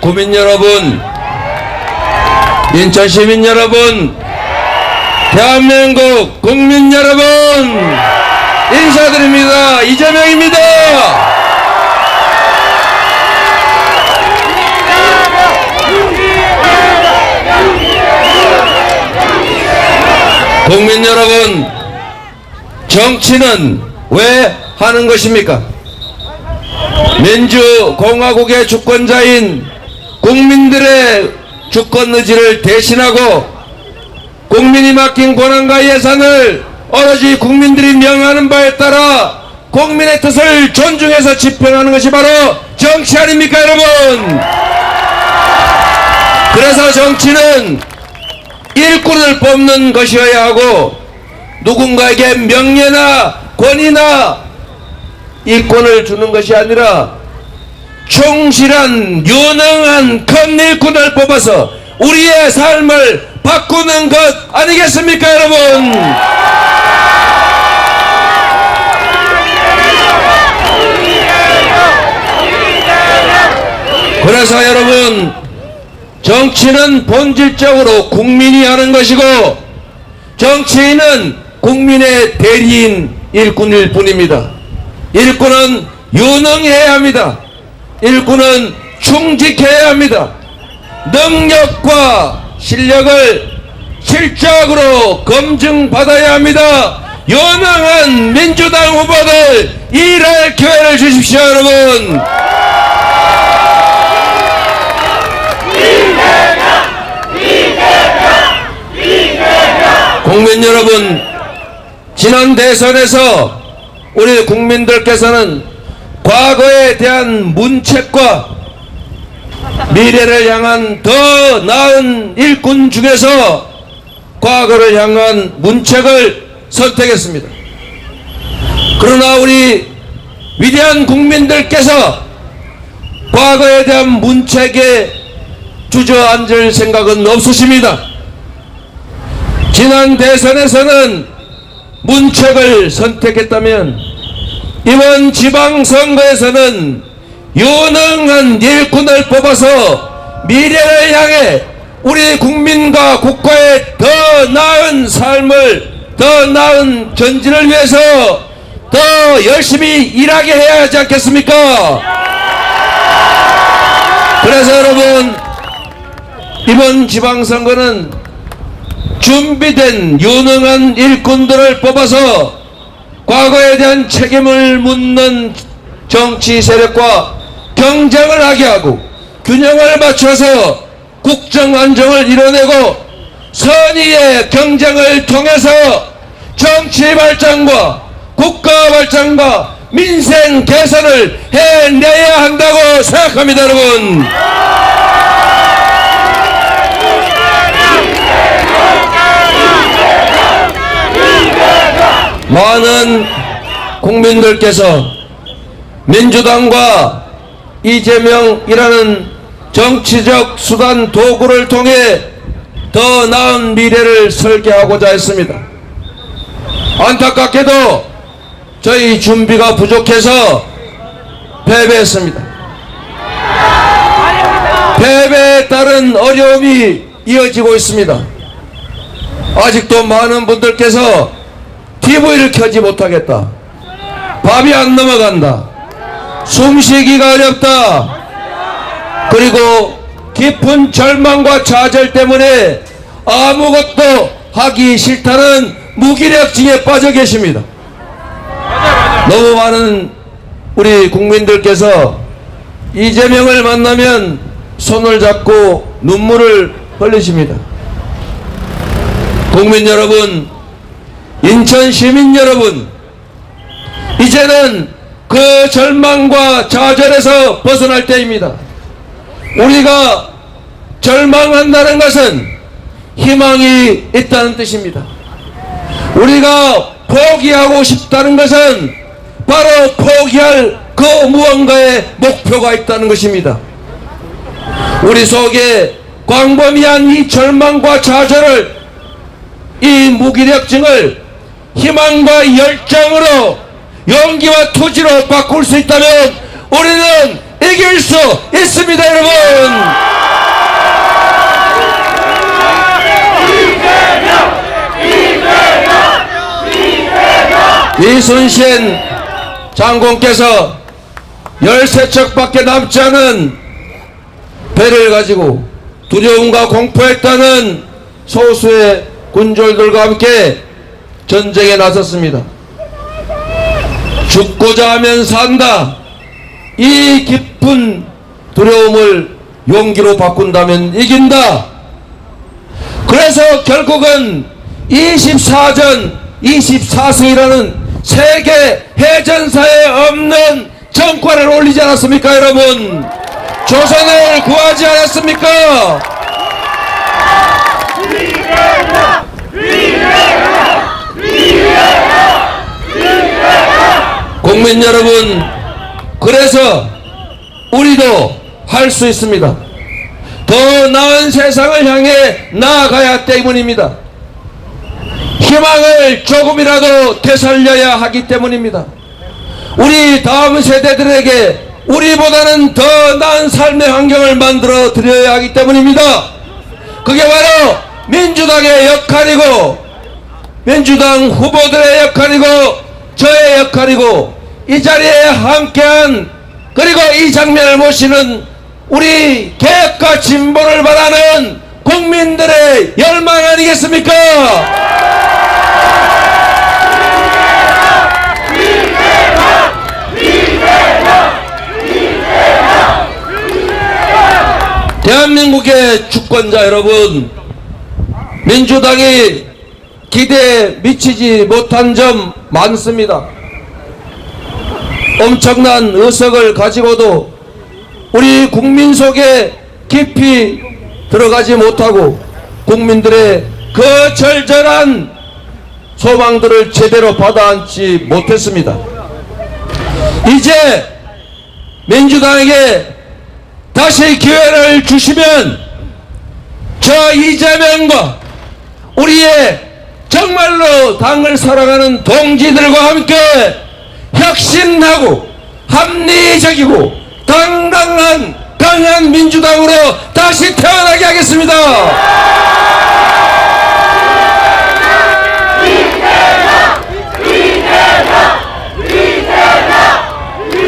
국민 여러분, 인천 시민 여러분, 대한민국 국민 여러분, 인사드립니다. 이재명입니다. 국민 여러분, 정치는 왜 하는 것입니까? 민주공화국의 주권자인 국민들의 주권 의지를 대신하고 국민이 맡긴 권한과 예산을 오로지 국민들이 명하는 바에 따라 국민의 뜻을 존중해서 집행하는 것이 바로 정치 아닙니까, 여러분? 그래서 정치는 일꾼을 뽑는 것이어야 하고 누군가에게 명예나 권위나 일꾼을 주는 것이 아니라 충실한 유능한 큰 일꾼을 뽑아서 우리의 삶을 바꾸는 것 아니겠습니까, 여러분? 그래서 여러분, 정치는 본질적으로 국민이 하는 것이고 정치인은 국민의 대리인 일꾼일 뿐입니다. 일꾼은 유능해야 합니다. 일꾼은 충직해야 합니다. 능력과 실력을 실적으로 검증받아야 합니다. 유능한 민주당 후보들 일할 기회를 주십시오, 여러분. 국민 여러분, 지난 대선에서 우리 국민들께서는 과거에 대한 문책과 미래를 향한 더 나은 일꾼 중에서 과거를 향한 문책을 선택했습니다. 그러나 우리 위대한 국민들께서 과거에 대한 문책에 주저앉을 생각은 없으십니다. 지난 대선에서는 문책을 선택했다면 이번 지방선거에서는 유능한 일꾼을 뽑아서 미래를 향해 우리 국민과 국가의 더 나은 삶을, 더 나은 전진을 위해서 더 열심히 일하게 해야 하지 않겠습니까? 그래서 여러분, 이번 지방선거는 준비된 유능한 일꾼들을 뽑아서 과거에 대한 책임을 묻는 정치 세력과 경쟁을 하게 하고 균형을 맞춰서 국정 안정을 이뤄내고 선의의 경쟁을 통해서 정치 발전과 국가 발전과 민생 개선을 해내야 한다고 생각합니다, 여러분. 많은 국민들께서 민주당과 이재명이라는 정치적 수단 도구를 통해 더 나은 미래를 설계하고자 했습니다. 안타깝게도 저희 준비가 부족해서 패배했습니다. 패배에 따른 어려움이 이어지고 있습니다. 아직도 많은 분들께서 TV를 켜지 못하겠다, 밥이 안 넘어간다, 숨쉬기가 어렵다, 그리고 깊은 절망과 좌절 때문에 아무것도 하기 싫다는 무기력증에 빠져 계십니다. 너무 많은 우리 국민들께서 이재명을 만나면 손을 잡고 눈물을 흘리십니다. 국민 여러분, 인천 시민 여러분, 이제는 그 절망과 좌절에서 벗어날 때입니다. 우리가 절망한다는 것은 희망이 있다는 뜻입니다. 우리가 포기하고 싶다는 것은 바로 포기할 그 무언가의 목표가 있다는 것입니다. 우리 속에 광범위한 이 절망과 좌절을, 이 무기력증을 희망과 열정으로, 용기와 투지로 바꿀 수 있다면 우리는 이길 수 수 있습니다, 여러분. 이순신 장군께서 13척밖에 남지 않은 배를 가지고 두려움과 공포에 떠는 소수의 군졸들과 함께 전쟁에 나섰습니다. 죽고자 하면 산다. 이 깊은 두려움을 용기로 바꾼다면 이긴다. 그래서 결국은 24전 24승이라는 세계 해전사에 없는 정권을 올리지 않았습니까, 여러분? 조선을 구하지 않았습니까? 국민 여러분, 그래서 우리도 할 수 있습니다. 더 나은 세상을 향해 나아가야 때문입니다. 희망을 조금이라도 되살려야 하기 때문입니다. 우리 다음 세대들에게 우리보다는 더 나은 삶의 환경을 만들어 드려야 하기 때문입니다. 그게 바로 민주당의 역할이고 민주당 후보들의 역할이고 저의 역할이고 이 자리에 함께한 그리고 이 장면을 모시는 우리 개혁과 진보를 바라는 국민들의 열망 아니겠습니까? 대한민국의 주권자 여러분, 민주당이 기대에 미치지 못한 점 많습니다. 엄청난 의석을 가지고도 우리 국민 속에 깊이 들어가지 못하고 국민들의 그 절절한 소망들을 제대로 받아안지 못했습니다. 이제 민주당에게 다시 기회를 주시면 저 이재명과 우리의 정말로 당을 사랑하는 동지들과 함께 혁신하고 합리적이고 당당한 강한 민주당으로 다시 태어나게 하겠습니다.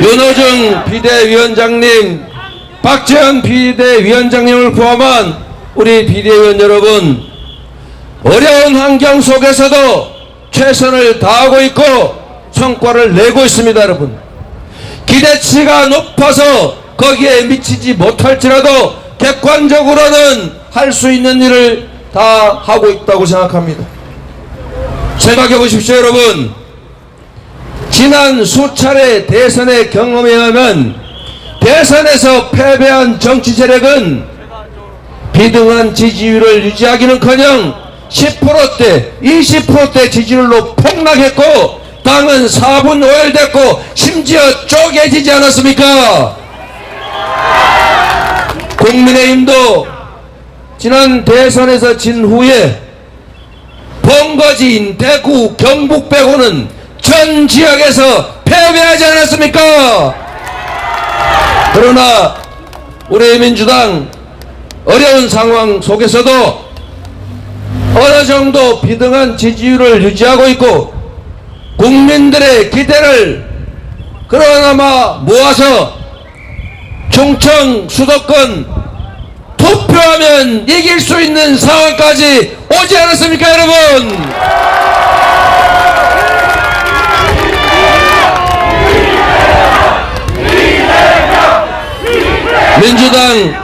윤호중 비대위원장님, 박재현 비대위원장님을 포함한 우리 비대위원 여러분, 어려운 환경 속에서도 최선을 다하고 있고 성과를 내고 있습니다. 여러분, 기대치가 높아서 거기에 미치지 못할지라도 객관적으로는 할 수 있는 일을 다 하고 있다고 생각합니다. 생각해 보십시오, 여러분. 지난 수차례 대선의 경험에 의하면 대선에서 패배한 정치 세력은 비등한 지지율을 유지하기는커녕 10%대, 20%대 지지율로 폭락했고 당은 4분 5일 됐고 심지어 쪼개지지 않았습니까? 국민의힘도 지난 대선에서 진 후에 번거지인 대구, 경북 빼고는 전 지역에서 패배하지 않았습니까? 그러나 우리 민주당 어려운 상황 속에서도 어느 정도 비등한 지지율을 유지하고 있고 국민들의 기대를 그나마 모아서 충청 수도권 투표하면 이길 수 있는 상황까지 오지 않았습니까, 여러분? 민주당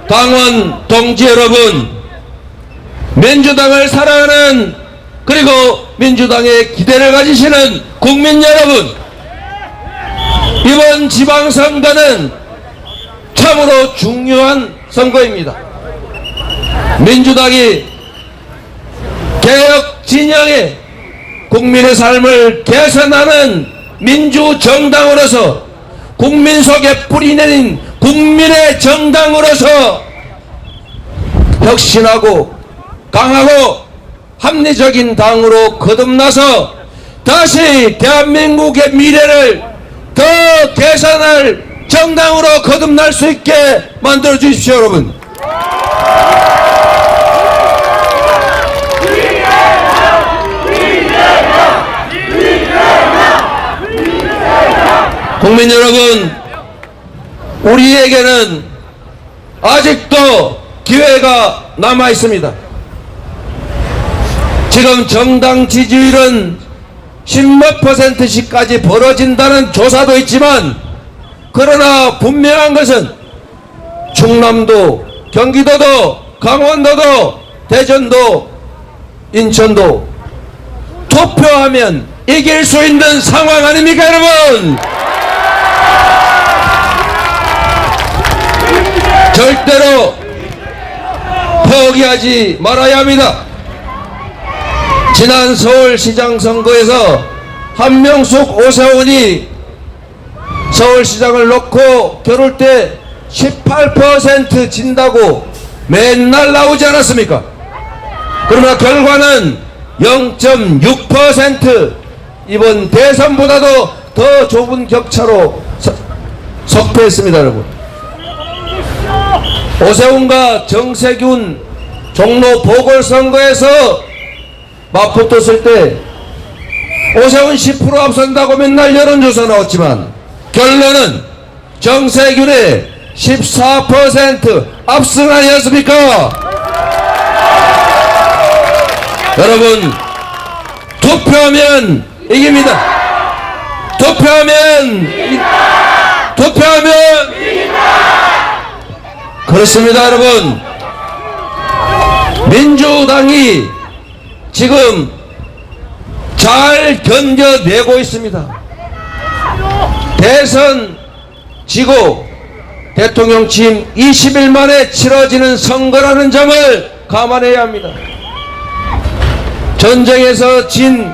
당원 동지 여러분, 민주당을 사랑하는 그리고 민주당의 기대를 가지시는 국민 여러분, 이번 지방선거는 참으로 중요한 선거입니다. 민주당이 개혁 진영의 국민의 삶을 개선하는 민주정당으로서 국민 속에 뿌리내린 국민의 정당으로서 혁신하고 강하고 합리적인 당으로 거듭나서 다시 대한민국의 미래를 더 개선할 정당으로 거듭날 수 있게 만들어 주십시오, 여러분. 국민 여러분, 우리에게는 아직도 기회가 남아 있습니다. 지금 정당 지지율은 10몇 %씩까지 벌어진다는 조사도 있지만, 그러나 분명한 것은 충남도, 경기도도, 강원도도, 대전도, 인천도 투표하면 이길 수 있는 상황 아닙니까, 여러분? 절대로 포기하지 말아야 합니다. 지난 서울시장 선거에서 한명숙, 오세훈이 서울시장을 놓고 겨룰 때 18% 진다고 맨날 나오지 않았습니까? 그러나 결과는 0.6%, 이번 대선보다도 더 좁은 격차로 석패했습니다, 여러분. 오세훈과 정세균 종로 보궐선거에서 맞붙었을 때 오세훈 10% 앞선다고 맨날 여론조사 나왔지만 결론은 정세균의 14% 압승 아니었습니까? 여러분, 투표하면 이깁니다. 투표하면 그렇습니다, 여러분. 민주당이 지금 잘 견뎌내고 있습니다. 대선 지고 대통령 취임 20일 만에 치러지는 선거라는 점을 감안해야 합니다. 전쟁에서 진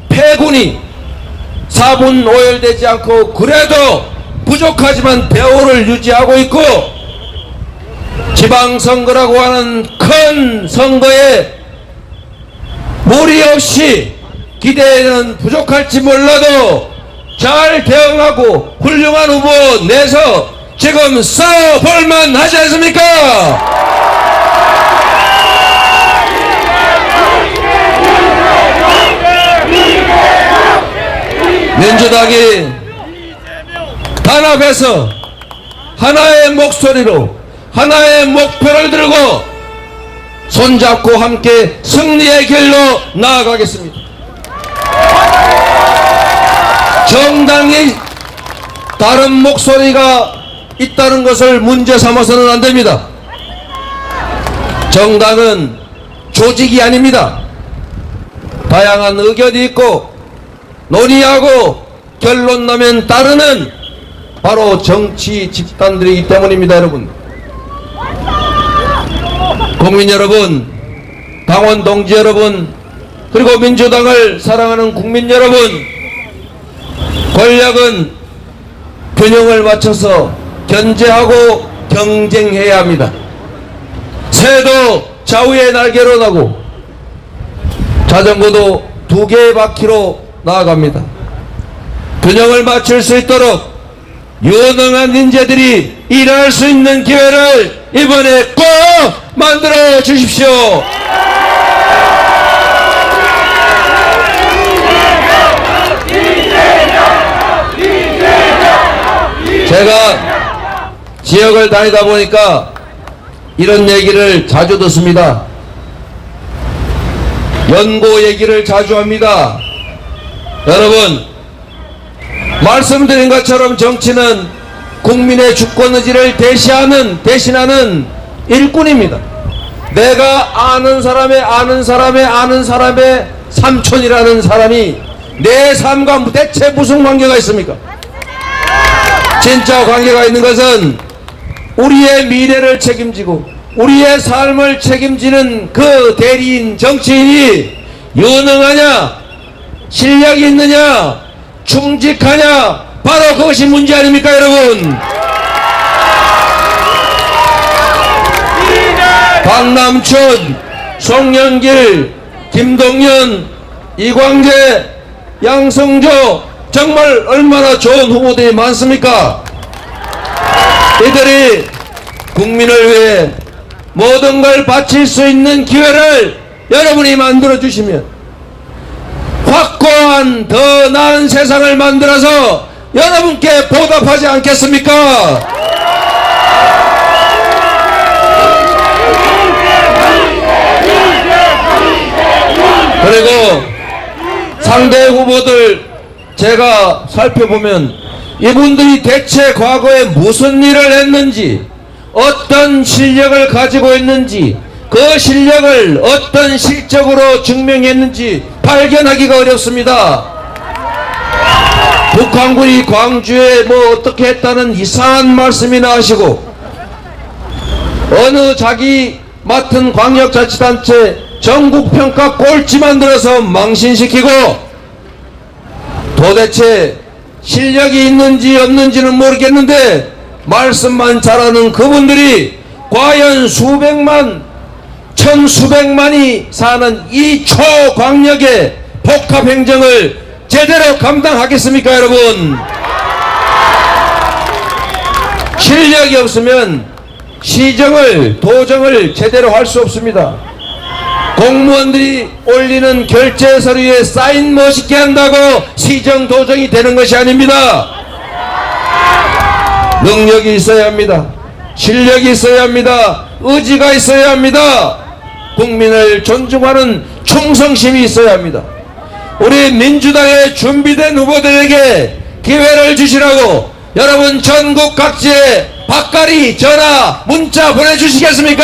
패군이 4분 오열되지 않고 그래도 부족하지만 대우를 유지하고 있고, 지방선거라고 하는 큰 선거에 무리 없이 기대는 부족할지 몰라도 잘 대응하고 훌륭한 후보 내서 지금 싸워볼만 하지 않습니까? 민주당이 단합해서 하나의 목소리로 하나의 목표를 들고 손잡고 함께 승리의 길로 나아가겠습니다. 정당이 다른 목소리가 있다는 것을 문제 삼아서는 안 됩니다. 정당은 조직이 아닙니다. 다양한 의견이 있고 논의하고 결론 나면 따르는 바로 정치 집단들이기 때문입니다, 여러분. 국민 여러분, 당원 동지 여러분, 그리고 민주당을 사랑하는 국민 여러분, 권력은 균형을 맞춰서 견제하고 경쟁해야 합니다. 새도 좌우의 날개로 나고 자전거도 2개의 바퀴로 나아갑니다. 균형을 맞출 수 있도록 유능한 인재들이 일할 수 있는 기회를 이번에 꼭 만들어 주십시오. 제가 지역을 다니다 보니까 이런 얘기를 자주 듣습니다. 연고 얘기를 자주 합니다. 여러분, 말씀드린 것처럼 정치는 국민의 주권의지를 대신하는 일꾼입니다. 내가 아는 사람의 삼촌이라는 사람이 내 삶과 대체 무슨 관계가 있습니까? 진짜 관계가 있는 것은 우리의 미래를 책임지고 우리의 삶을 책임지는 그 대리인 정치인이 유능하냐, 실력이 있느냐, 충직하냐, 바로 그것이 문제 아닙니까, 여러분? 박남춘, 송영길, 김동연, 이광재, 양성조, 정말 얼마나 좋은 후보들이 많습니까? 이들이 국민을 위해 모든 걸 바칠 수 있는 기회를 여러분이 만들어 주시면 확고한 더 나은 세상을 만들어서 여러분께 보답하지 않겠습니까? 그리고 상대 후보들 제가 살펴보면 이분들이 대체 과거에 무슨 일을 했는지, 어떤 실력을 가지고 있는지, 그 실력을 어떤 실적으로 증명했는지 발견하기가 어렵습니다. 북한군이 광주에 뭐 어떻게 했다는 이상한 말씀이나 하시고, 어느 자기 맡은 광역자치단체 전국평가 꼴찌 만들어서 망신시키고, 도대체 실력이 있는지 없는지는 모르겠는데 말씀만 잘하는 그분들이 과연 수백만, 천수백만이 사는 이 초광역의 복합행정을 제대로 감당하겠습니까, 여러분? 실력이 없으면 시정을, 도정을 제대로 할 수 없습니다. 공무원들이 올리는 결제 서류에 사인 멋있게 한다고 시정 도정이 되는 것이 아닙니다. 능력이 있어야 합니다. 실력이 있어야 합니다. 의지가 있어야 합니다. 국민을 존중하는 충성심이 있어야 합니다. 우리 민주당의 준비된 후보들에게 기회를 주시라고 여러분 전국 각지에 박가리 전화 문자 보내주시겠습니까?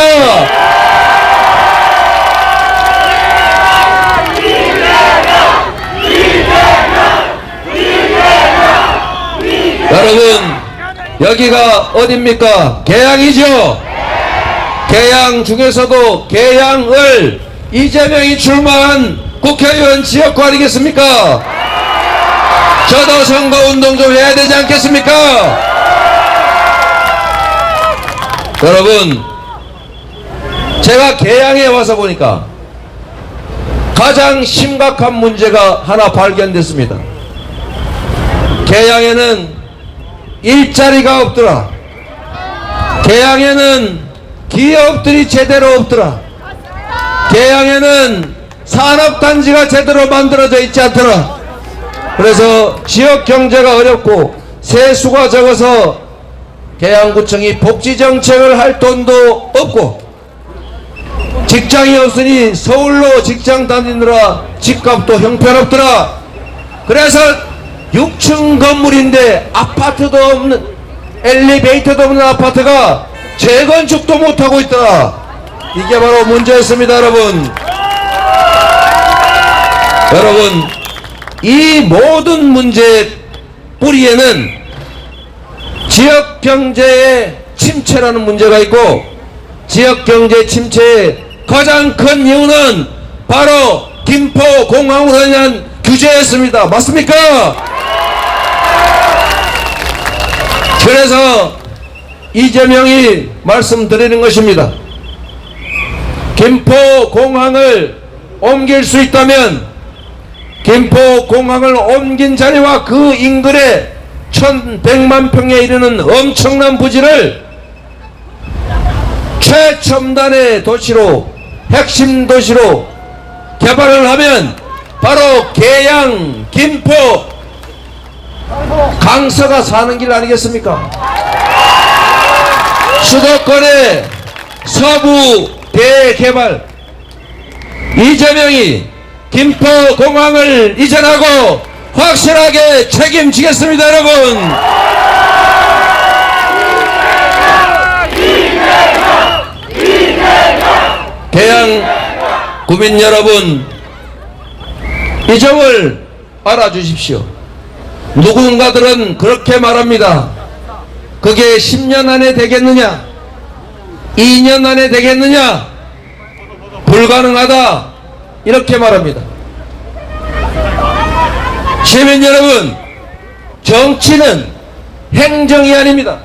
여러분, 여기가 어딥니까? 개양이죠? 개양 중에서도 개양을 이재명이 출마한 국회의원 지역구 아니겠습니까? 저도 선거운동 좀 해야 되지 않겠습니까? 여러분, 제가 개양에 와서 보니까 가장 심각한 문제가 하나 발견됐습니다. 개양에는 일자리가 없더라. 개양에는 기업들이 제대로 없더라. 개양에는 산업단지가 제대로 만들어져 있지 않더라. 그래서 지역경제가 어렵고 세수가 적어서 계양구청이 복지정책을 할 돈도 없고, 직장이 없으니 서울로 직장 다니느라 집값도 형편없더라. 그래서 6층 건물인데 아파트도 없는, 엘리베이터도 없는 아파트가 재건축도 못하고 있더라. 이게 바로 문제였습니다, 여러분. 여러분, 이 모든 문제의 뿌리에는 지역경제의 침체라는 문제가 있고, 지역경제 침체의 가장 큰 이유는 바로 김포공항으로 인한 규제였습니다. 맞습니까? 그래서 이재명이 말씀드리는 것입니다. 김포공항을 옮길 수 있다면 김포공항을 옮긴 자리와 그 인근에 1100만 평에 이르는 엄청난 부지를 최첨단의 도시로, 핵심 도시로 개발을 하면 바로 계양, 김포, 강서가 사는 길 아니겠습니까? 수도권의 서부 대개발, 이재명이 김포공항을 이전하고 확실하게 책임지겠습니다, 여러분. 계양 구민 여러분, 이 점을 알아주십시오. 누군가들은 그렇게 말합니다. 그게 10년 안에 되겠느냐, 2년 안에 되겠느냐, 불가능하다, 이렇게 말합니다. 시민 여러분, 정치는 행정이 아닙니다.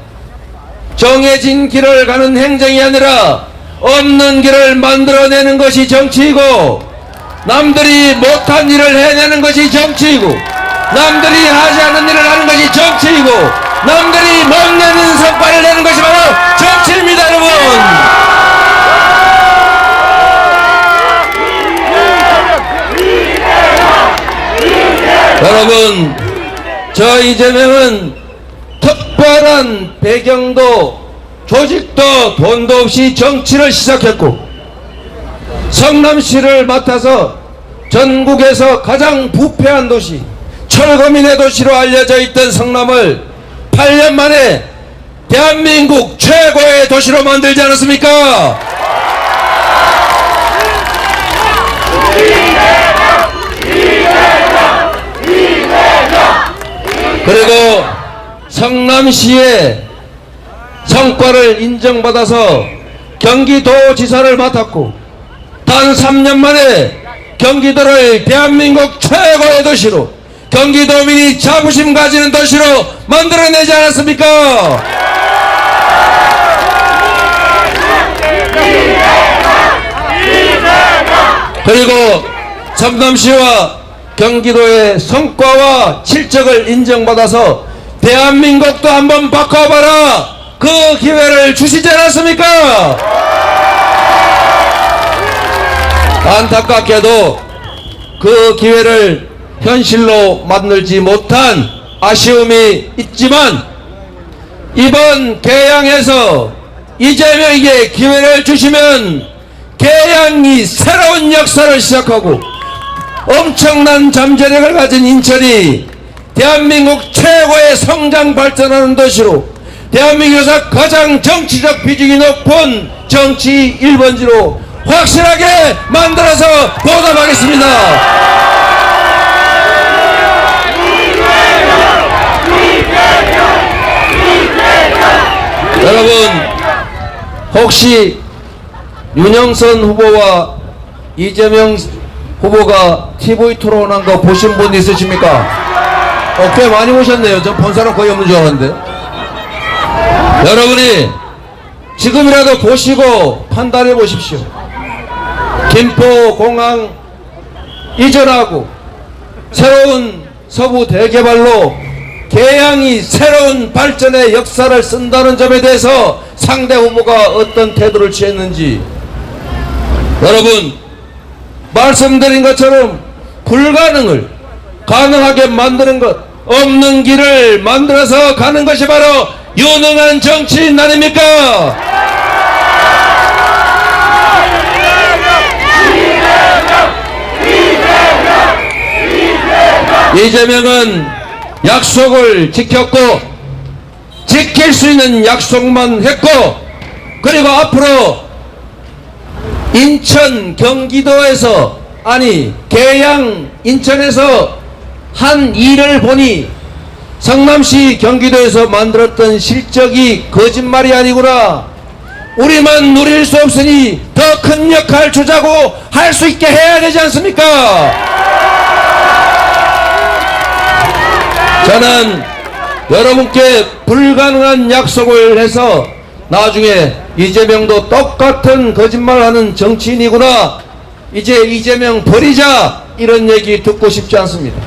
정해진 길을 가는 행정이 아니라 없는 길을 만들어내는 것이 정치이고, 남들이 못한 일을 해내는 것이 정치이고, 남들이 하지 않은 일을 하는 것이 정치이고, 남들이 못 내는 성과를 내는 것이 바로 정치입니다, 여러분. 여러분, 저 이재명은 특별한 배경도 조직도 돈도 없이 정치를 시작했고, 성남시를 맡아서 전국에서 가장 부패한 도시, 철거민의 도시로 알려져 있던 성남을 8년 만에 대한민국 최고의 도시로 만들지 않았습니까? 그리고 성남시의 성과를 인정받아서 경기도지사를 맡았고, 단 3년 만에 경기도를 대한민국 최고의 도시로, 경기도민이 자부심 가지는 도시로 만들어내지 않았습니까? 그리고 성남시와 경기도의 성과와 실적을 인정받아서 대한민국도 한번 바꿔봐라, 그 기회를 주시지 않았습니까? 안타깝게도 그 기회를 현실로 만들지 못한 아쉬움이 있지만, 이번 개항에서 이재명에게 기회를 주시면 개항이 새로운 역사를 시작하고 엄청난 잠재력을 가진 인천이 대한민국 최고의 성장 발전하는 도시로, 대한민국에서 가장 정치적 비중이 높은 정치 1번지로 확실하게 만들어서 보답하겠습니다. 여러분, 혹시 윤영선 후보와 이재명 후보가 TV 토론한 거 보신 분 있으십니까? 꽤 많이 보셨네요. 전 본 사람 거의 없는 줄 알았는데. 여러분이 지금이라도 보시고 판단해 보십시오. 김포공항 이전하고 새로운 서부 대개발로 개항이 새로운 발전의 역사를 쓴다는 점에 대해서 상대 후보가 어떤 태도를 취했는지, 여러분, 말씀드린 것처럼 불가능을 가능하게 만드는 것, 없는 길을 만들어서 가는 것이 바로 유능한 정치인 아닙니까? 이재명은 약속을 지켰고, 지킬 수 있는 약속만 했고, 그리고 앞으로 인천 경기도에서, 아니 계양 인천에서 한 일을 보니 성남시 경기도에서 만들었던 실적이 거짓말이 아니구나, 우리만 누릴 수 없으니 더 큰 역할 주자고 할 수 있게 해야 되지 않습니까? 저는 여러분께 불가능한 약속을 해서 나중에 이재명도 똑같은 거짓말하는 정치인이구나, 이제 이재명 버리자, 이런 얘기 듣고 싶지 않습니다.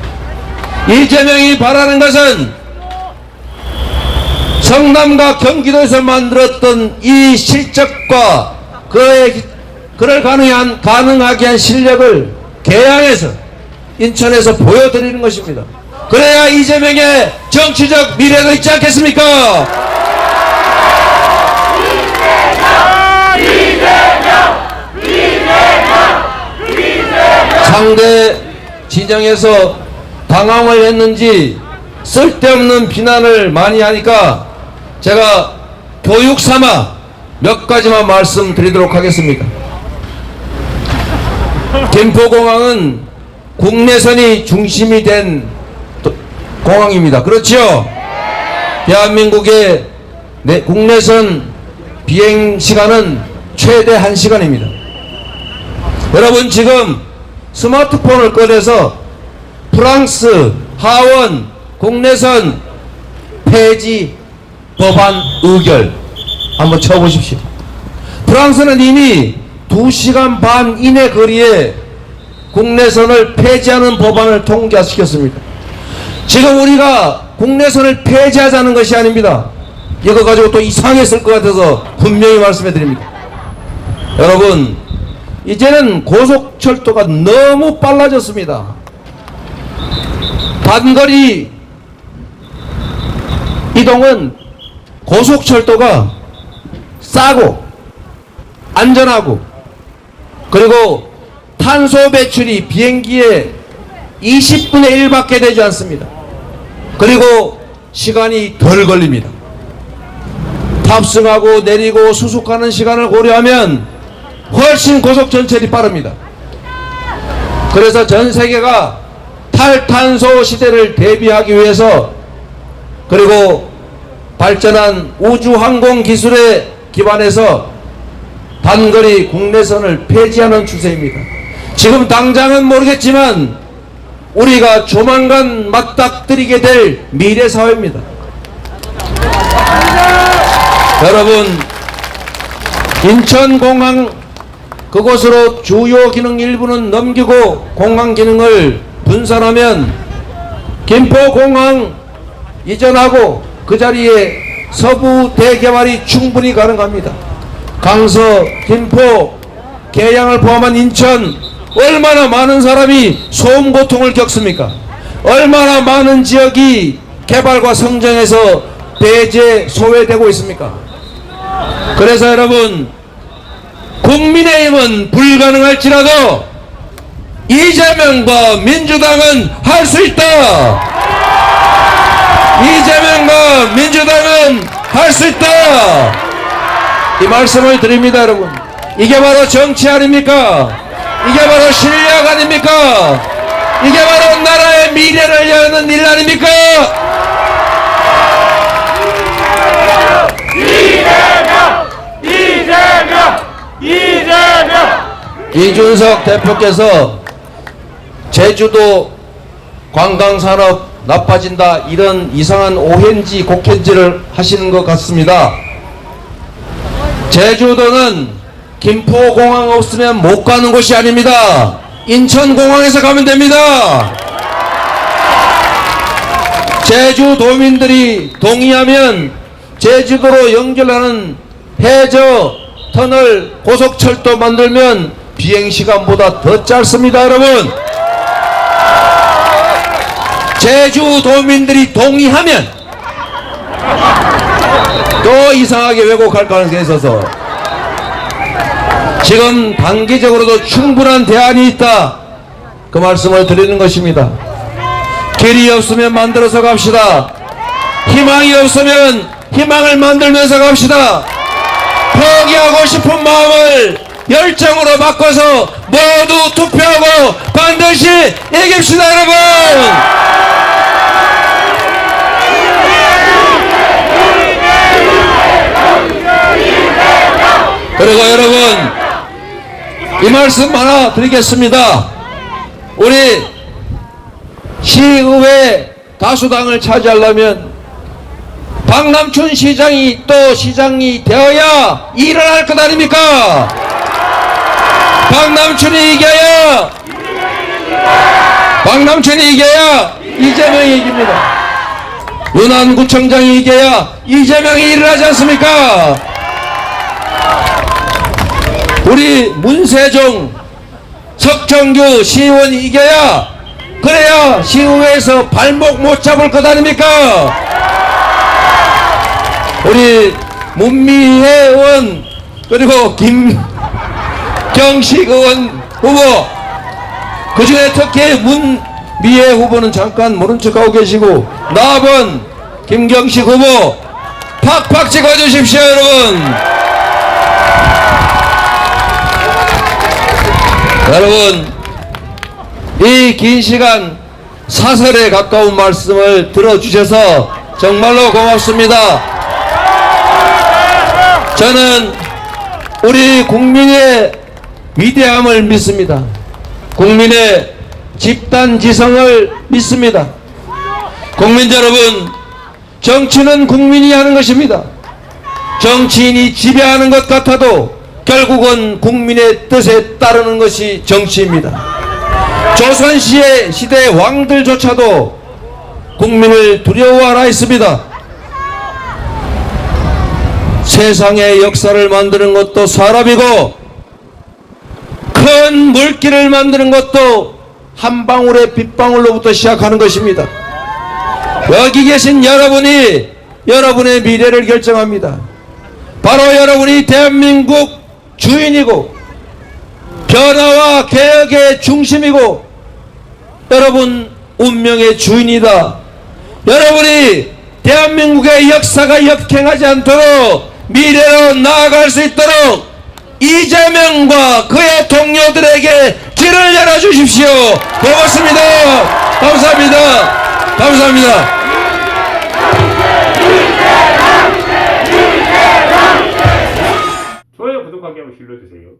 이재명이 바라는 것은 성남과 경기도에서 만들었던 이 실적과 그를 가능하게 한 실력을 계양에서, 인천에서 보여드리는 것입니다. 그래야 이재명의 정치적 미래도 있지 않겠습니까? 상대 진영에서 당황을 했는지 쓸데없는 비난을 많이 하니까 제가 교육 삼아 몇 가지만 말씀드리도록 하겠습니다. 김포공항은 국내선이 중심이 된 공항입니다. 그렇죠? 대한민국의 국내선 비행 시간은 최대 1시간입니다. 여러분, 지금 스마트폰을 꺼내서 프랑스 하원 국내선 폐지 법안 의결 한번 쳐보십시오. 프랑스는 이미 2시간 반 이내 거리에 국내선을 폐지하는 법안을 통과시켰습니다. 지금 우리가 국내선을 폐지하자는 것이 아닙니다. 이거 가지고 또 이상했을 것 같아서 분명히 말씀해 드립니다. 여러분, 이제는 고속철도가 너무 빨라졌습니다. 단거리 이동은 고속철도가 싸고 안전하고, 그리고 탄소 배출이 비행기에 20분의 1밖에 되지 않습니다. 그리고 시간이 덜 걸립니다. 탑승하고 내리고 수속하는 시간을 고려하면 훨씬 고속 전철이 빠릅니다. 그래서 전 세계가 탈탄소 시대를 대비하기 위해서, 그리고 발전한 우주항공 기술에 기반해서 단거리 국내선을 폐지하는 추세입니다. 지금 당장은 모르겠지만 우리가 조만간 맞닥뜨리게 될 미래사회입니다. 여러분, 인천공항 그곳으로 주요 기능 일부는 넘기고 공항 기능을 분산하면 김포공항 이전하고 그 자리에 서부 대개발이 충분히 가능합니다. 강서, 김포, 계양을 포함한 인천, 얼마나 많은 사람이 소음 고통을 겪습니까? 얼마나 많은 지역이 개발과 성장에서 배제, 소외되고 있습니까? 그래서 여러분, 국민의힘은 불가능할지라도 이재명과 민주당은 할 수 있다. 이재명과 민주당은 할 수 있다. 이 말씀을 드립니다. 여러분, 이게 바로 정치 아닙니까? 이게 바로 실력 아닙니까? 이게 바로 나라의 미래를 여는 일 아닙니까? 이재명! 이준석 대표께서 제주도 관광산업 나빠진다, 이런 이상한 오행지 곡행지를 하시는 것 같습니다. 제주도는 김포공항 없으면 못 가는 곳이 아닙니다. 인천공항에서 가면 됩니다. 제주도민들이 동의하면 제주도로 연결하는 해저 터널 고속철도 만들면 비행시간보다 더 짧습니다. 여러분, 제주도민들이 동의하면 또 이상하게 왜곡할 가능성이 있어서 지금 단기적으로도 충분한 대안이 있다, 그 말씀을 드리는 것입니다. 길이 없으면 만들어서 갑시다. 희망이 없으면 희망을 만들면서 갑시다. 포기하고 싶은 마음을 열정으로 바꿔서 모두 투표하고 반드시 이깁시다. 여러분, 그리고 여러분, 이 말씀 하나 드리겠습니다. 우리 시의회 다수당을 차지하려면 박남춘 시장이 또 시장이 되어야 일어날 것 아닙니까? 박남춘이 이겨야, 박남춘이 이겨야 이재명이 이깁니다. 윤안구청장이 이겨야 이재명이 일어나지 않습니까? 우리 문세종, 석정규 시의원이 이겨야, 그래야 시의회에서 발목 못 잡을 것 아닙니까? 우리 문미애 의원, 그리고 김경식 의원 후보, 그 중에 특히 문미애 후보는 잠깐 모른 척하고 계시고, 나번 김경식 후보 팍팍 찍어주십시오. 여러분, 여러분, 이 긴 시간 사설에 가까운 말씀을 들어주셔서 정말로 고맙습니다. 저는 우리 국민의 위대함을 믿습니다. 국민의 집단지성을 믿습니다. 국민 여러분, 정치는 국민이 하는 것입니다. 정치인이 지배하는 것 같아도 결국은 국민의 뜻에 따르는 것이 정치입니다. 조선시대 왕들조차도 국민을 두려워하라 했습니다. 세상의 역사를 만드는 것도 사람이고 큰 물길을 만드는 것도 한 방울의 빗방울로부터 시작하는 것입니다. 여기 계신 여러분이 여러분의 미래를 결정합니다. 바로 여러분이 대한민국 주인이고 변화와 개혁의 중심이고 여러분 운명의 주인이다. 여러분이 대한민국의 역사가 역행하지 않도록 미래로 나아갈 수 있도록 이재명과 그의 동료들에게 길을 열어주십시오. 고맙습니다. 감사합니다. 감사합니다. 좋아요, 구독하기 한번 눌러주세요.